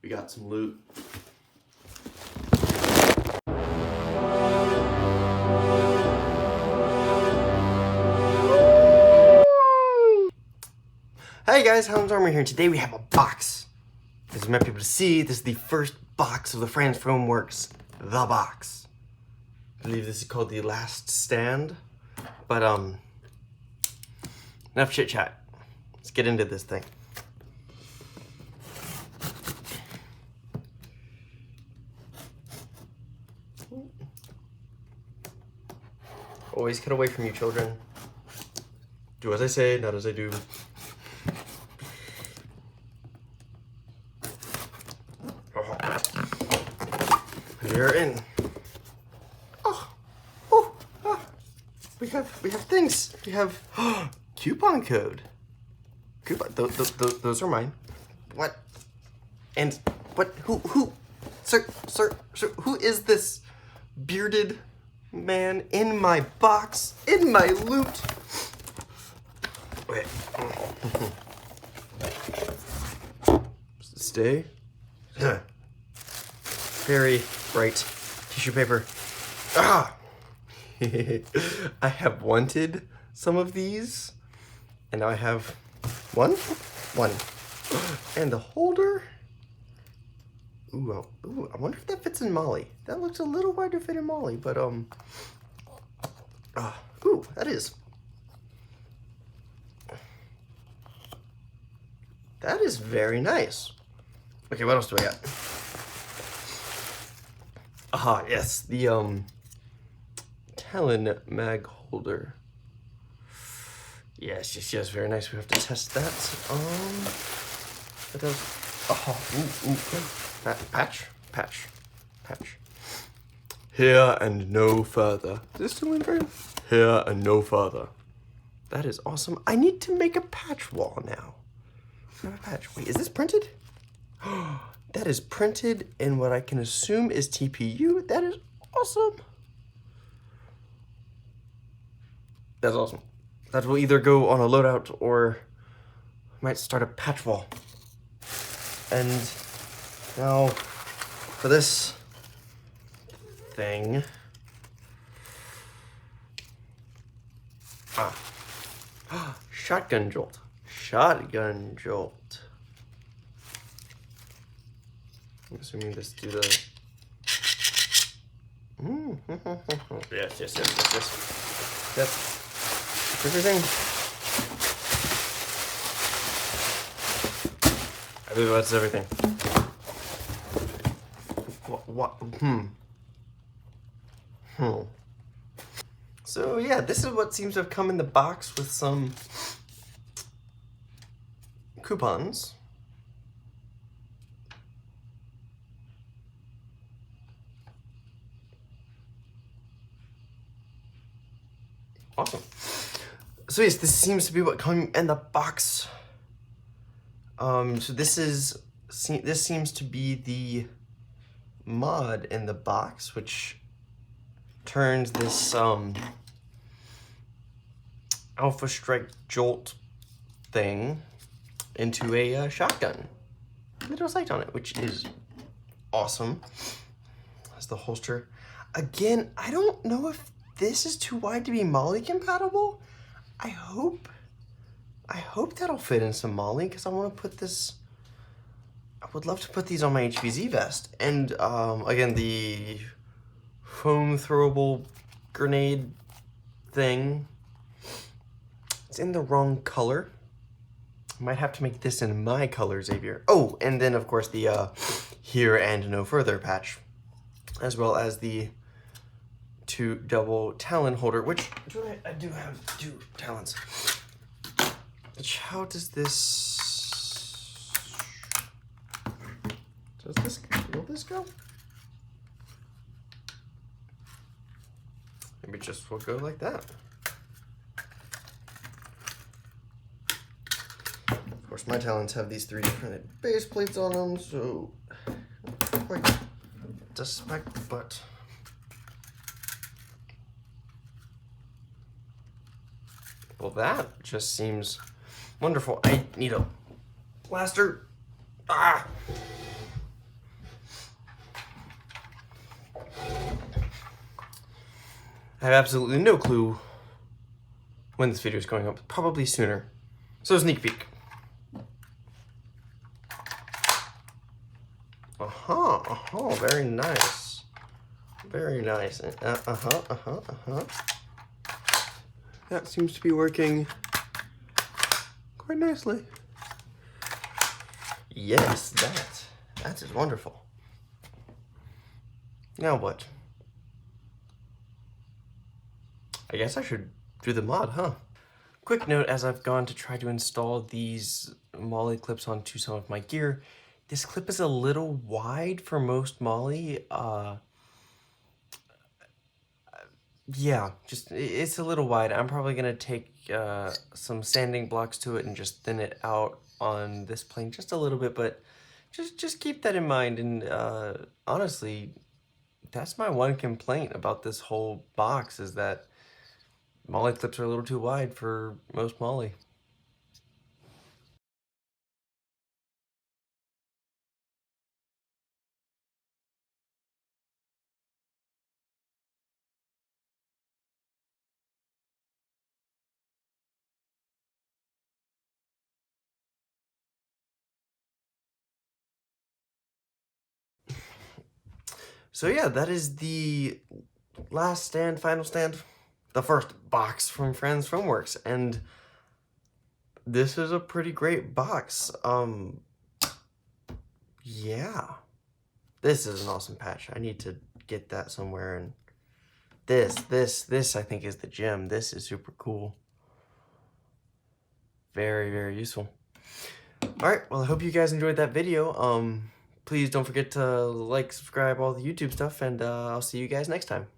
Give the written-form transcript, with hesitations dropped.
We got some loot. Hey guys, Helm's Armor here, and today we have a box. As you might be able to see, this is the first box of the Frantz Works, the box. I believe this is called the Last Stand. But enough chit chat. Let's get into this thing. Always cut away from you, children. Do as I say, not as I do. We're in. We have things. We have coupon code. Those are mine. What? And what? Who? Sir, who is this bearded man in my box, in my loot? Wait. Stay. Very bright tissue paper. Ah! I have wanted some of these, and now I have one, and the holder. Ooh, I wonder if that fits in Molly. That looks a little wide to fit in Molly, but ooh, that is very nice. Okay, what else do I got? Aha, yes, the Talon mag holder. Yes, very nice. We have to test that. What else? Patch. Here and no further. Is this still in frame? Here and no further. That is awesome. I need to make a patch wall now. I have a patch. Wait, is this printed? That is printed in what I can assume is TPU. That is awesome. That's awesome. That will either go on a loadout or I might start a patch wall. And now for this thing. Shotgun jolt. I'm assuming this do the. Yes. Everything. I believe that's everything. What? So yeah, this is what seems to have come in the box with some coupons. Awesome. So yes, this seems to be what came in the box. So this seems to be the mod in the box, which turns this Alpha Strike Jolt thing into a shotgun. Little sight on it, which is awesome. That's the holster. Again, I don't know if this is too wide to be Molly compatible. I hope that'll fit in some Molly, because I want to put this. I would love to put these on my HVZ vest. And again, the foam throwable grenade thing. It's in the wrong color. I might have to make this in my color, Xavier. Oh, and then of course the here and no further patch, as well as the 2 double Talon holder, which I do have 2 talons. Which, how does this? Will this go? Maybe just will go like that. Of course, my talons have these 3D printed base plates on them, so quite suspect, but. Well, that just seems wonderful. I need a blaster. I have absolutely no clue when this video is going up. Probably sooner. So sneak peek. Very nice. Very nice. That seems to be working quite nicely. Yes, that is wonderful. Now what? I guess I should do the mod, huh? Quick note, as I've gone to try to install these MOLLE clips onto some of my gear, this clip is a little wide for most MOLLE. Yeah, just it's a little wide. I'm probably gonna take some sanding blocks to it and just thin it out on this plane just a little bit, but just keep that in mind. And honestly, that's my one complaint about this whole box, is that MOLLE clips are a little too wide for most MOLLE. So yeah, that is the last stand, final stand, the first box from Frantz Foamworks, and this is a pretty great box. Yeah, this is an awesome patch. I need to get that somewhere, and this I think is the gem. This is super cool. Very, very useful. All right, well, I hope you guys enjoyed that video. Please don't forget to like, subscribe, all the YouTube stuff, and I'll see you guys next time.